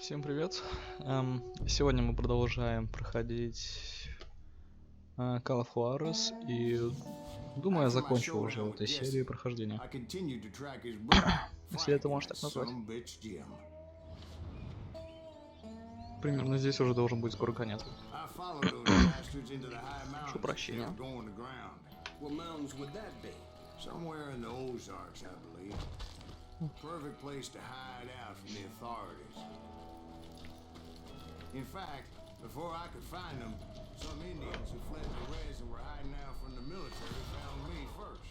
Всем привет! Сегодня мы продолжаем проходить Call of Juarez, и думаю, я закончу уже в этой серии прохождения. Если это можно так назвать. Примерно здесь уже должен быть скоро конец. Прошу прощения. Somewhere in the Ozarks, I believe. Perfect place to hide out from the authorities. In fact, before I could find them, some Indians who fled Juarez and were hiding out from the military found me first.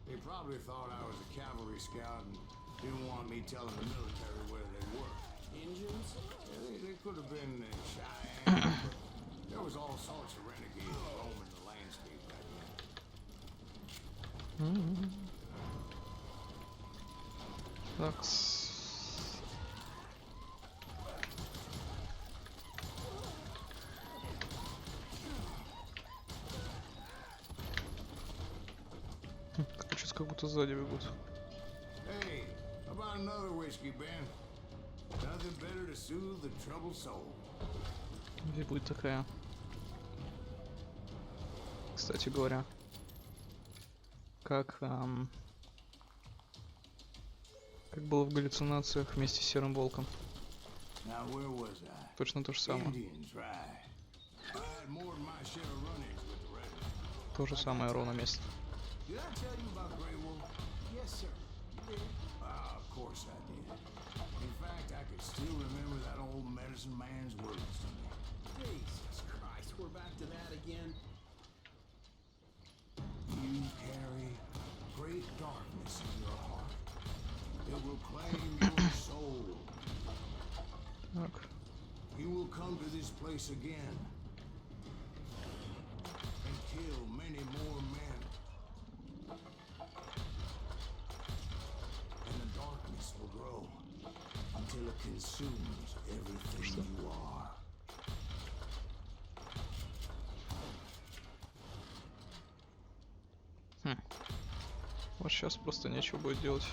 They probably thought I was a cavalry scout and didn't want me telling the military where they were. Indians? Yeah, they could have been Cheyenne, but there was all sorts of renegades roaming the landscape back then. Так. Так, сейчас как будто сзади бегут. Hey, how about another whiskey, Ben? Nothing better to soothe the troubled soul. Где будет такая? Кстати говоря, как было в галлюцинациях вместе с Серым Волком. Точно то же самое. То же самое ровно место. It will claim your soul. Так. He will come to this place again and kill many more men. And the darkness will grow until it consumes everything you are. Вот сейчас просто нечего будет делать.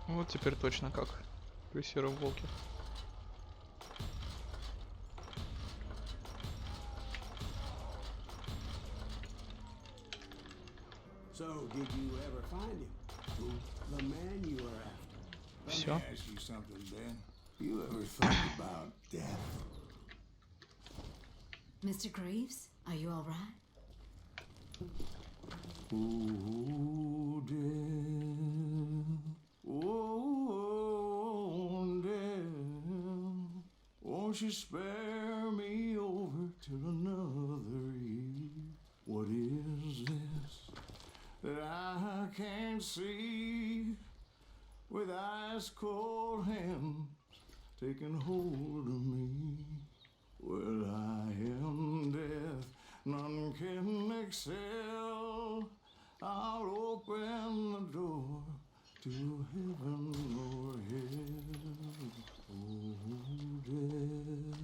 Вот теперь точно как при Сером Волке. So, did you ever find him? Who? The man you were after. Let me ask you something, Ben. You ever thought about death? Mr. Graves, are you all right? Oh, death. Oh, death. Won't you spare me over till another year? What is this that I can't see with ice cold hands taking hold of me? Well, I am death, none can excel. I'll open the door to heaven or hell. Oh, death.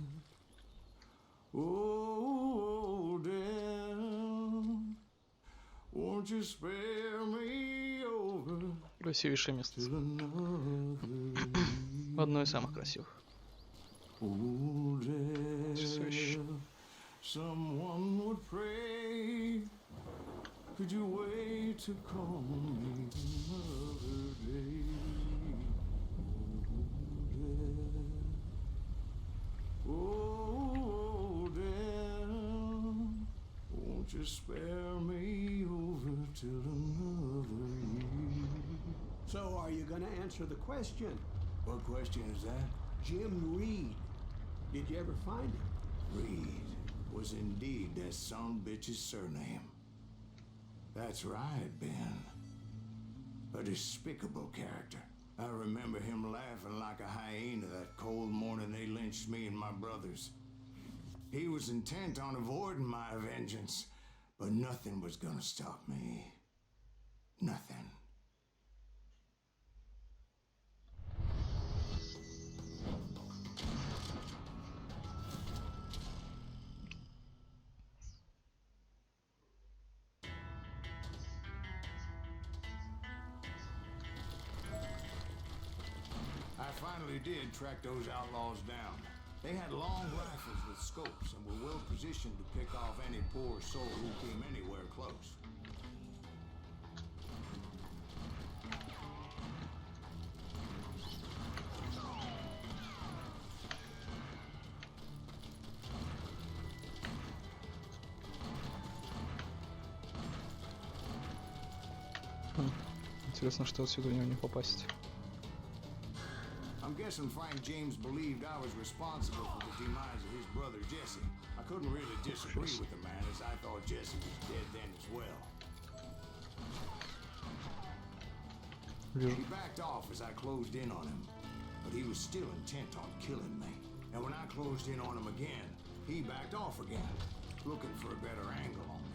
Oh, death. Won't you spare me over? Красивейшее место. Одно из самых красивых. Oh, death, someone would pray. Could you wait to call me another day? Oh, death, won't you spare me over till another year? So are you gonna answer the question? What question is that? Jim Reed. Did you ever find him? Reed was indeed that sumbitch's surname. That's right, Ben. A despicable character. I remember him laughing like a hyena that cold morning they lynched me and my brothers. He was intent on avoiding my vengeance, but nothing was gonna stop me. Nothing. finally did track those outlaws down. They had long rifles with scopes and were well positioned to pick off any poor soul who came anywhere close. Интересно, что отсюда у него не попасть. I'm guessing Frank James believed I was responsible for the demise of his brother Jesse. I couldn't really disagree with the man, as I thought Jesse was dead then as well. Вижу. He backed off as I closed in on him, but he was still intent on killing me. And when I closed in on him again, he backed off again, looking for a better angle on me.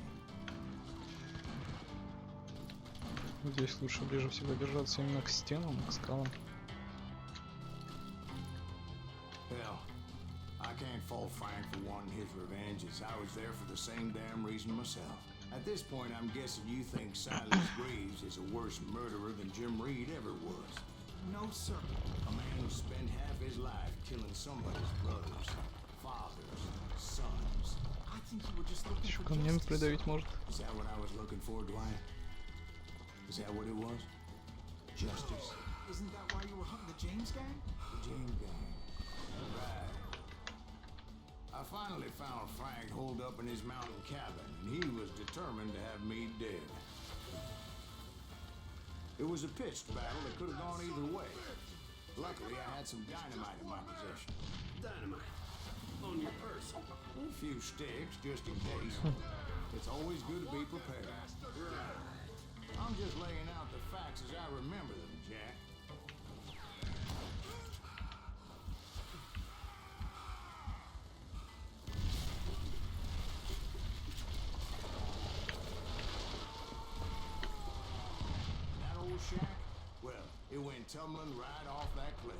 Здесь лучше ближе всего держаться именно к стенам, к скалам. Hell, I can't fault Frank for wanting his revenge, as I was there for the same damn reason myself. At this point, I'm guessing you think Silas Graves is a worse murderer than Jim Reed ever was. No, sir. A man who spent half his life killing somebody's brothers, fathers, sons. I think you were just looking Еще for камнями justice. придавить может. Is that what I was looking for, Dwight? Is that what it was? Justice. Isn't that why you were hunting the James gang? The James gang. Right. I finally found Frank holed up in his mountain cabin, and he was determined to have me dead. It was a pitched battle that could have gone either way. Luckily, I had some dynamite in my possession. Dynamite on your person. A few sticks, just in case. It's always good to be prepared. I'm just laying out the facts as I remember them, Jack. That old shack? Well, it went tumbling right off that cliff.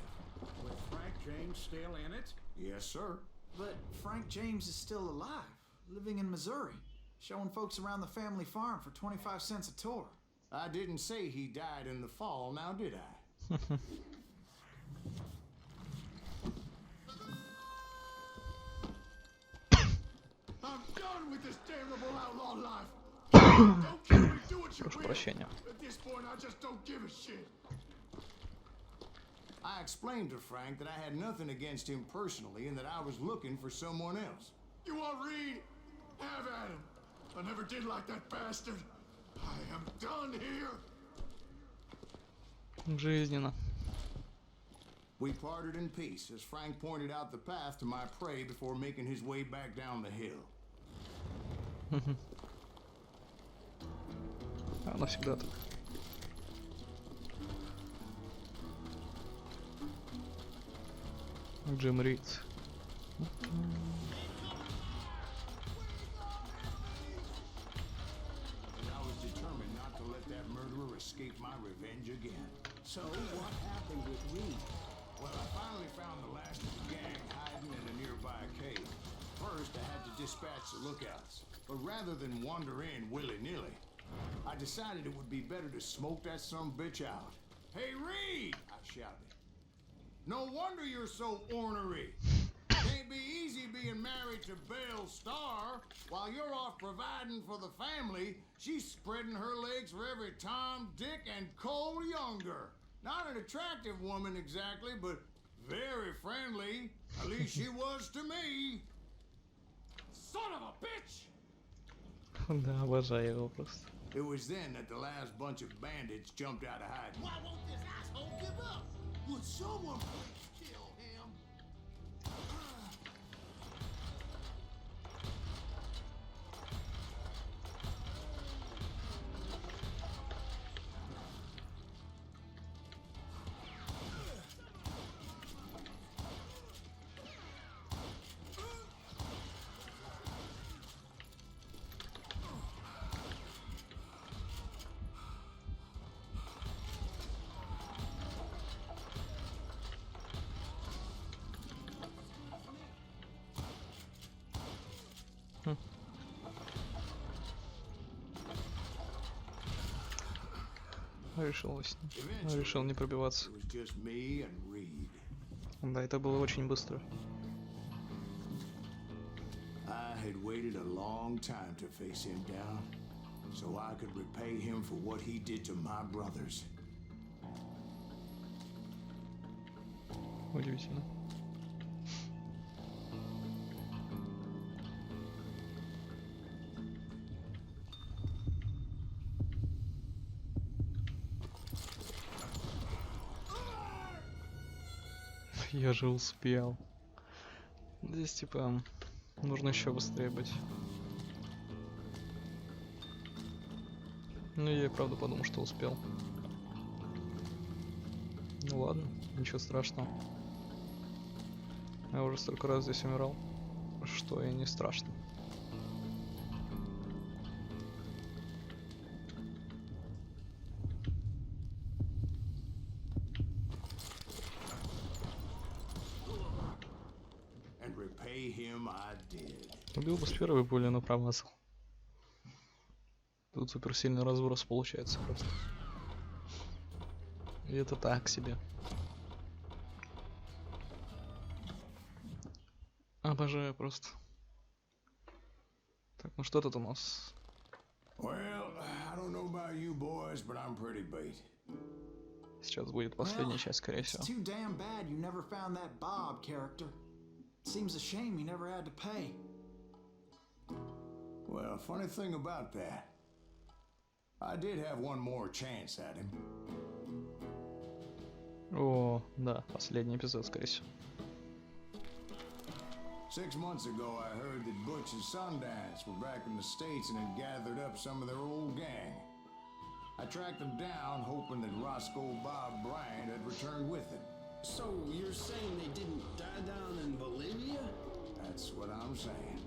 With Frank James still in it? Yes, sir. But Frank James is still alive, living in Missouri, showing folks around the family farm for 25 cents a tour. I didn't say he died in the fall, now did I? I'm done with this terrible outlaw life. Don't kill me, do what you Прошу will. прощения. At this point, I just don't give a shit. I explained to Frank that I had nothing against him personally and that I was looking for someone else. You want Reed? Have at him. I never did like that bastard. I am done here. Жизненно. We parted in peace as Frank pointed out the path to my prey before making his way back down the hill. Она всегда так. Джим Рид. And I was determined not to let that murderer escape my revenge again. So what happened with Reed? Well, I finally found the last of the gang hiding in a nearby cave. First, I had to dispatch the lookouts, but rather than wander in willy-nilly, I decided it would be better to smoke that sumbitch out. Hey, Reed! I shouted. No wonder you're so ornery. Can't be easy being married to Belle Starr. While you're off providing for the family, she's spreading her legs for every Tom, Dick, and Cole Younger. Not an attractive woman exactly, but very friendly. At least she was to me. Son of a bitch! Да, обожаю его просто. It was then that the last bunch of bandits jumped out of hiding. Why won't this asshole give up? Would someone please kill him? Решил не пробиваться. It was just me and Reed. Да, это было очень быстро. I had waited a long time to face him down, so I could repay him for what he did to my brothers. Удивительно. Я же успел. Здесь типа нужно еще быстрее быть. Ну я и правда подумал, что успел. Ну ладно, ничего страшного. Я уже столько раз здесь умирал, что и не страшно. And repay him I did. Убил бы с первой пули, но промазал. Тут суперсильный разброс получается просто. И это так себе. Обожаю просто. Так, ну что тут у нас? Well, I don't know about you boys, but I'm pretty beat. Сейчас будет последняя часть, скорее It's всего. too damn bad you never found that Bob character. Seems a shame you never had to pay. Well, funny thing about that, I did have one more chance at him. О, да, последний эпизод, скорее всего. 6 months ago, I heard that Butch and Sundance were back in the States and had gathered up some of their old gang. I tracked them down, hoping that Roscoe Bob Bryant had returned with them. So you're saying they didn't die down in Bolivia? That's what I'm saying.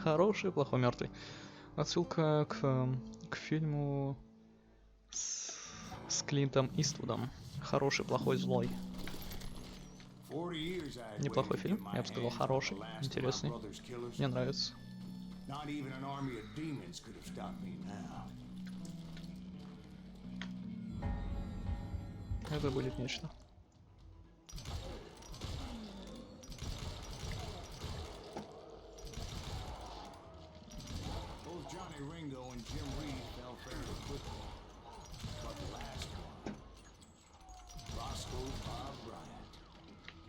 Хороший, плохой, мертвый. Отсылка к фильму с Клинтом Иствудом. Хороший, плохой, злой. 40 years I had Неплохой waited to фильм, get my я бы сказал, hands on хороший, the last of my интересный. brother's killers. Мне нравится. Not even an army of demons could have stopped me now. Это будет нечто. Both Johnny Ringo and Jim Reed fell fairly quickly. But the last one, Roscoe Bob Bryant,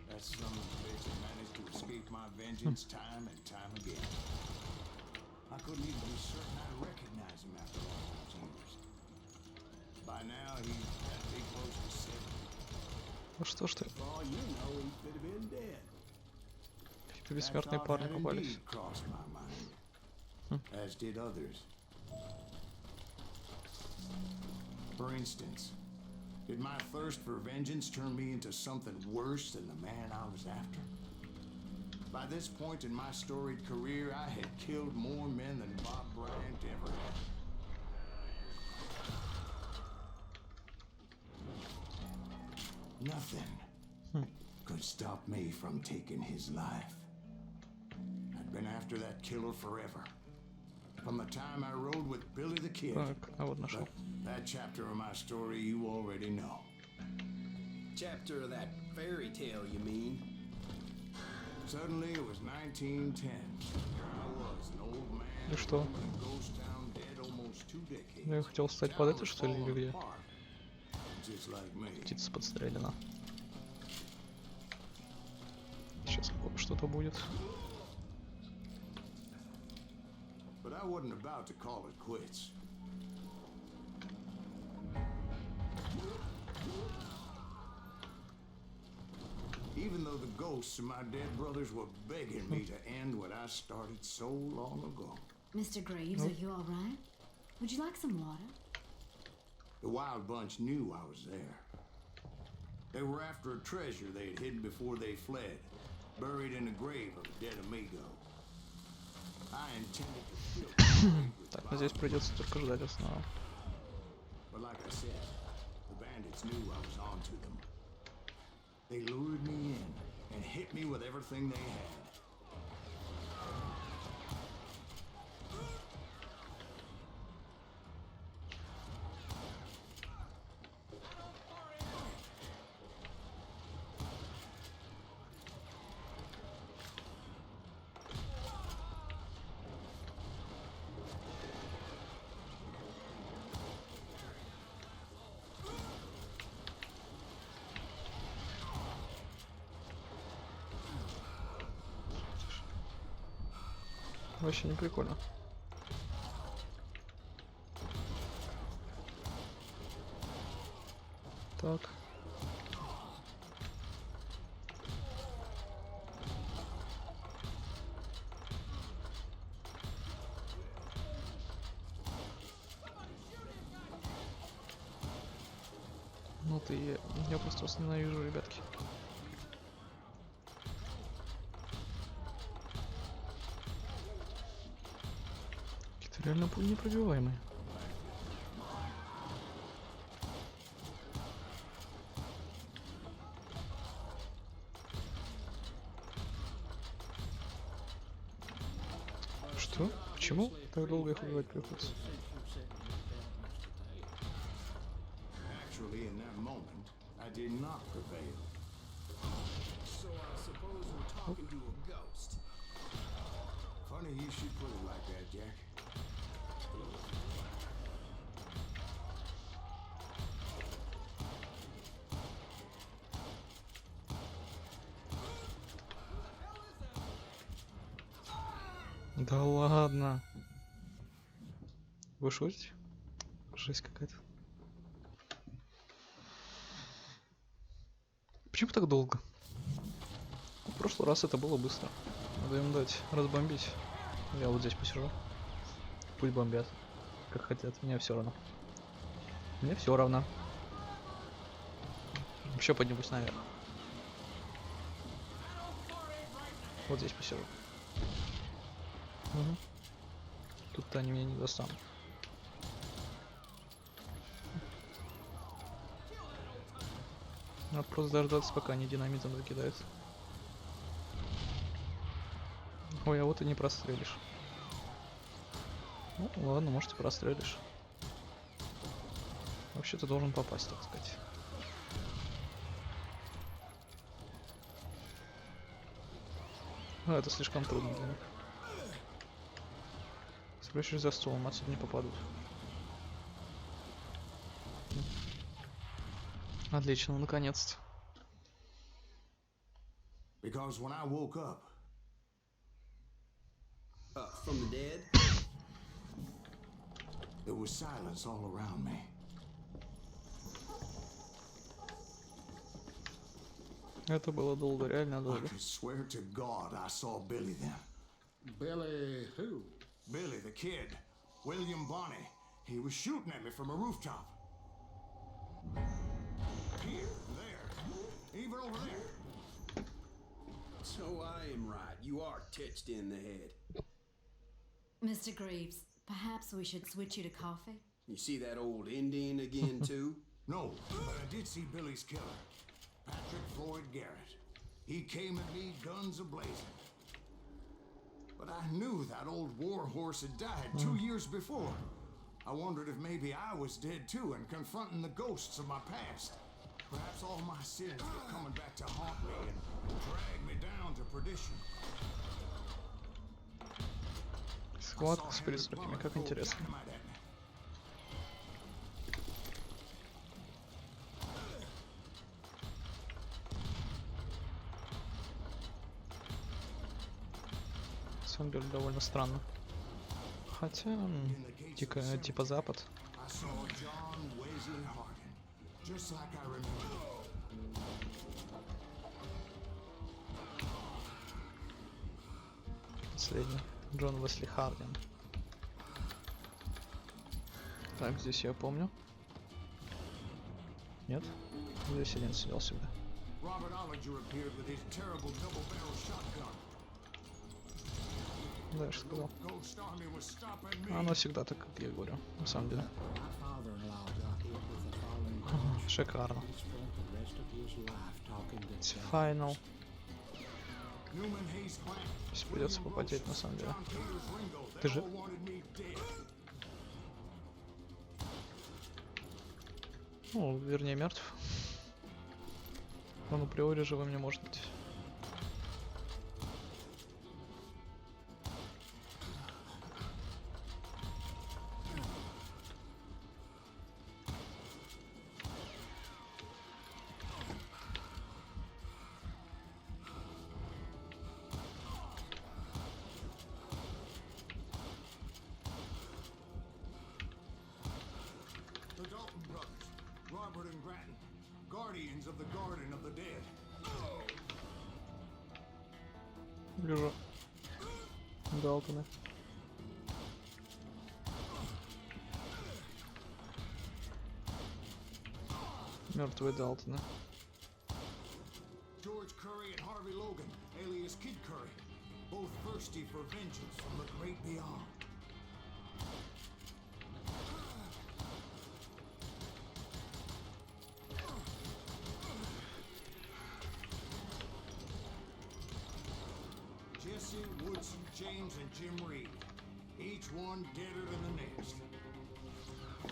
that son of a bitch had managed to escape my vengeance time and time again. I couldn't even be certain I recognize him after all those years. By now, he's got to be close to 70. Ну что ж ты, For all you know, he could have been dead. какие-то бессмертные парни That thought had попались. indeed crossed my mind, as did others. For instance, did my thirst for vengeance turn me into something worse than the man I was after? By this point in my storied career, I had killed more men than Bob Bryant ever had. Nothing could stop me from taking his life. I'd been after that killer forever. From the time I rode with Billy the Kid. Так, а вот нашел. But that chapter of my story you already know. Chapter of that fairy tale, you mean? Suddenly it was 1910. Here I was, an old man. И что? living in a ghost town, dead almost 2 decades. Я хотел стать под это, что ли, или где? Just like me. Птица подстрелена. Сейчас что-то будет. But I wasn't about to call it quits. Even though the ghosts of my dead brothers were begging me to end what I started so long ago. Mr. Graves, are you all right? Would you like some water? The Wild Bunch knew I was there. They were after a treasure they had hidden before they fled, buried in the grave of a dead amigo. I intended to fill the grave with Так, ну здесь придется только ждать основного. but like I said, the band bandits knew I was onto them. They lured me in and hit me with everything they had. Вообще не прикольно. Так. Ну ты, я просто вас ненавижу, ребятки. Какие-то реально пуль непробиваемые. Что? Почему так долго их убивать приходится? Actually, in that moment, I did not prevail. So I suppose we're talking to a ghost. Funny you should put it like that, Jack. Да ладно. Вы шутите? Жесть какая-то. Почему так долго? В прошлый раз это было быстро. Надо им дать разбомбить. Я вот здесь посижу. Пусть бомбят. Как хотят. Мне все равно. Мне все равно. Еще поднимусь наверх. Вот здесь посижу. Угу. Тут-то они меня не достанут. Надо просто дождаться, пока они динамитом закидают. Ой, а вот и не прострелишь. Ну ладно, может и прострелишь. Вообще ты должен попасть, так сказать. А, это слишком трудно для них. Спрячешь за столом, отсюда не попадут. Отлично, наконец-то. Because when I woke up, From the dead? there was silence all around me. Это было долго, реально I долго. could swear to God I saw Billy then. Billy who? Billy, the kid. William Bonney. He was shooting at me from a rooftop. Here, there, even over there. So I am right. You are touched in the head. Mr. Greaves, perhaps we should switch you to coffee? You see that old Indian again, too? No, but I did see Billy's killer, Patrick Floyd Garrett. He came at me guns a-blazing. But I knew that old war horse had died 2 years before. I wondered if maybe I was dead too and confronting the ghosts of my past. Perhaps all my sins were coming back to haunt me and drag me down to perdition. Схватка с призраками, как интересно. На самом деле довольно странно. Хотя, типа Запад. Последний. Джон Уэсли Хардин. Так, здесь я помню. Нет? Здесь один сидел всегда. Да, я же сказал. Оно всегда так, как я говорю, на самом деле. Шикарно. He spent the rest of his life talking to It's death. final. Newman Hayes Plant, Сейчас придется William попотеть на Roach, самом деле. John Taylor's Ringo, Ты they же- all wanted me dead. Ну, вернее, мертв. Он априори живым не может быть. The Dalton brothers, Robert and Grattan, guardians of the Garden of the Dead. Вижу. Далтоны. Мертвые Далтоны. George Curry and Harvey Logan, alias Kid Curry, both thirsty for vengeance from the great beyond. Jesse, Woodson, James, and Jim Reed, each one deader than the next.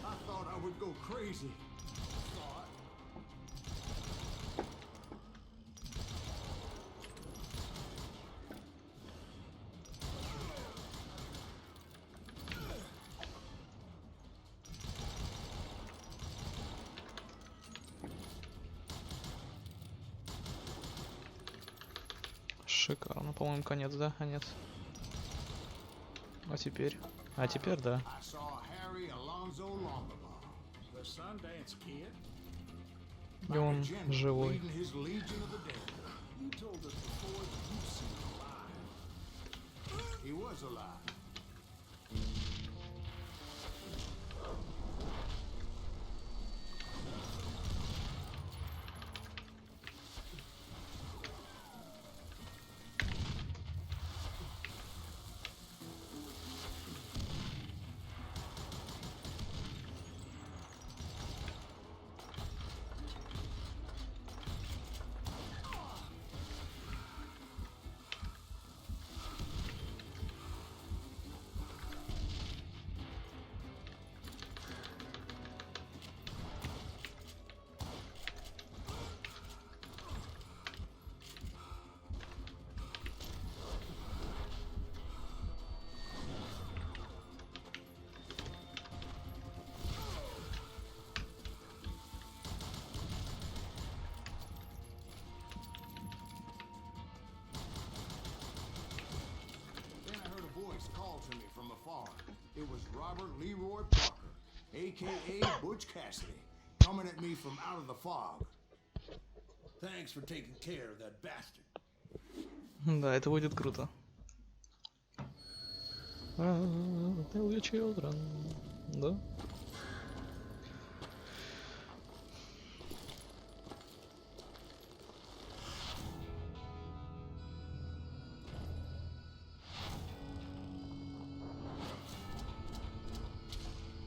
I thought I would go crazy. Thought. Шикарно. По-моему, конец, да? Конец. А теперь? А теперь, да. I saw Harry Alonzo Longabaugh. The Sundance Kid? И он живой. Leading his Legion of the Dead. You told us before that you've seen him alive. He was alive. Then I heard a voice call to me from afar. It was Robert Leroy Parker, aka Butch Cassidy, coming at me from out of the fog. Thanks for taking care of that bastard. Да, это будет круто. Tell your children. Да?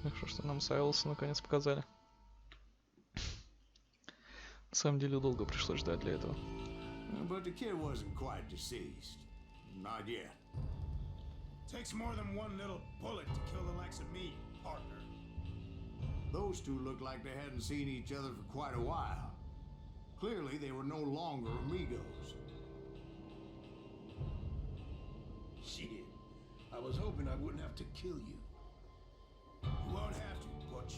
Хорошо, что нам Сайлоса наконец показали. На самом деле долго пришлось ждать для этого. But the kid wasn't quite deceased. Not yet. Takes more than one little bullet to kill the likes of me, partner. Those two looked like they hadn't seen each other for quite a while. Clearly, they were no longer amigos. Shit. I was hoping I wouldn't have to kill you. You won't have to, Butch.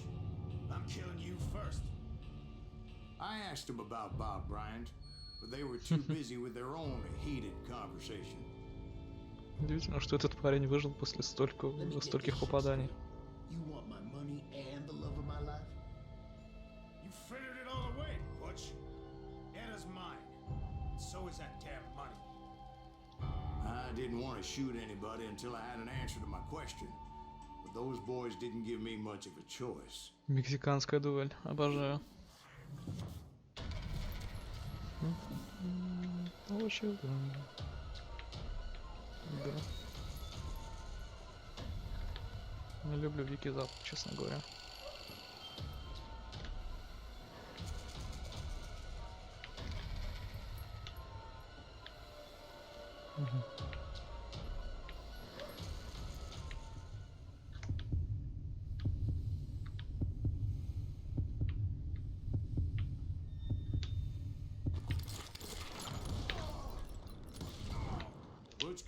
I'm killing you first. I asked them about Bob Bryant, but they were too busy with their own heated conversation. Удивительно, что этот парень выжил после стольких попаданий. You want my money and the love of my life? You figured it all away, Butch. Anna's mine. And so is that damn money. I didn't want to shoot anybody until I had an answer to my question, but those boys didn't give me much of a choice. Мексиканская дуэль. Обожаю. Очень. Да. Не люблю Дикий Запад, честно говоря.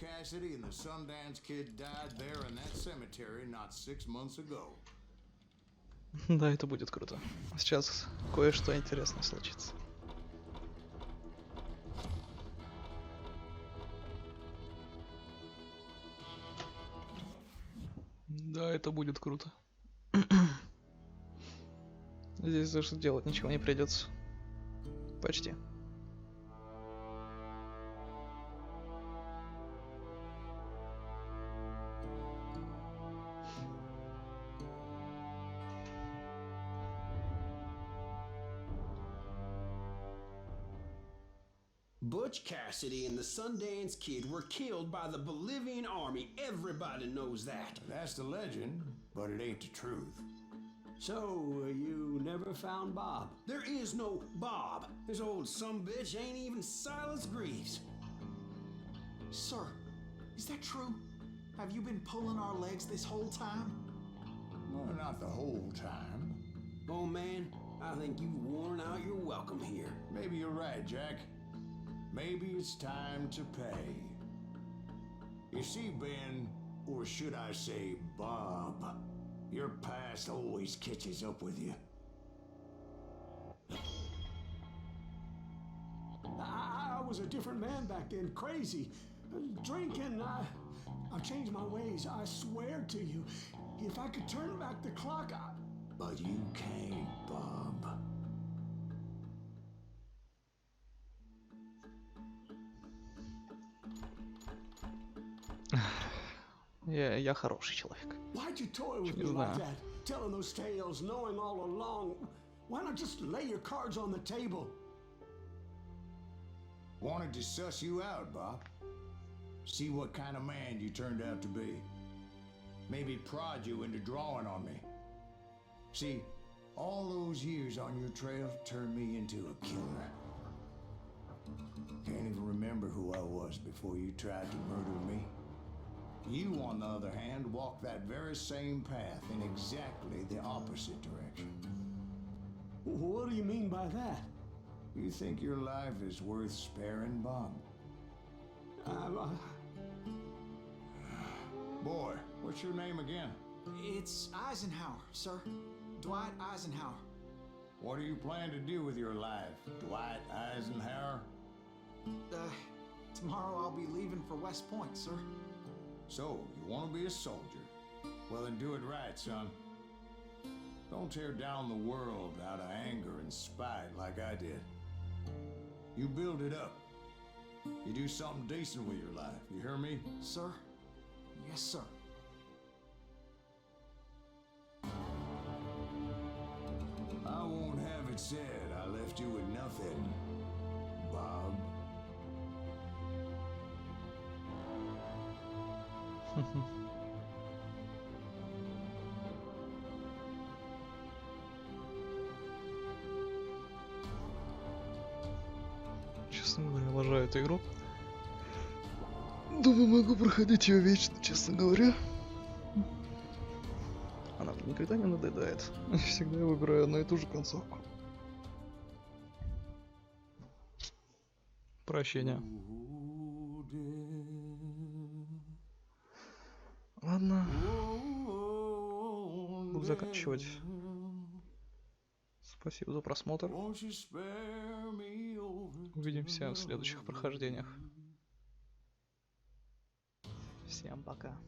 Cassidy and the Sundance Kid died there in that cemetery not 6 months ago. Да, это будет круто. Сейчас кое-что интересное случится. Да, это будет круто. Здесь даже делать ничего не придется. Почти. Butch Cassidy and the Sundance Kid were killed by the Bolivian army. Everybody knows that. That's the legend, but it ain't the truth. So, you never found Bob? There is no Bob. This old sumbitch ain't even Silas Greaves. Sir, is that true? Have you been pulling our legs this whole time? Well, not the whole time. Oh man, I think you've worn out your welcome here. Maybe you're right, Jack. Maybe it's time to pay. You see, Ben, or should I say Bob, your past always catches up with you. I was a different man back then, crazy. Drinking, I've changed my ways, I swear to you. If I could turn back the clock, But you can't, Bob. Я хороший человек. why'd you toy with Не me like знаю. that? Telling those tales, knowing all along. Why not just lay your cards on the table? Wanted to suss you out, Bob. See what kind of man you turned out to be. Maybe prod you into drawing on me. See, all those years on your trail turned me into a killer. Can't even remember who I was before you tried to murder me. You, on the other hand, walked that very same path in exactly the opposite direction. What do you mean by that? You think your life is worth sparing, Bob? Boy, what's your name again? It's Eisenhower, sir. Dwight Eisenhower. What do you plan to do with your life, Dwight Eisenhower? Tomorrow I'll be leaving for West Point, sir. So, you want to be a soldier? Well, then do it right, son. Don't tear down the world out of anger and spite like I did. You build it up. You do something decent with your life, you hear me? Sir? Yes, sir. I won't have it said I left you with nothing, Bob. Честно говоря, обожаю эту игру. Думаю, могу проходить ее вечно, честно говоря. Она мне никогда не надоедает. Всегда я выбираю одну и ту же концовку. Прощения. Ладно. Буду заканчивать. Спасибо за просмотр. Увидимся в следующих прохождениях. Всем пока.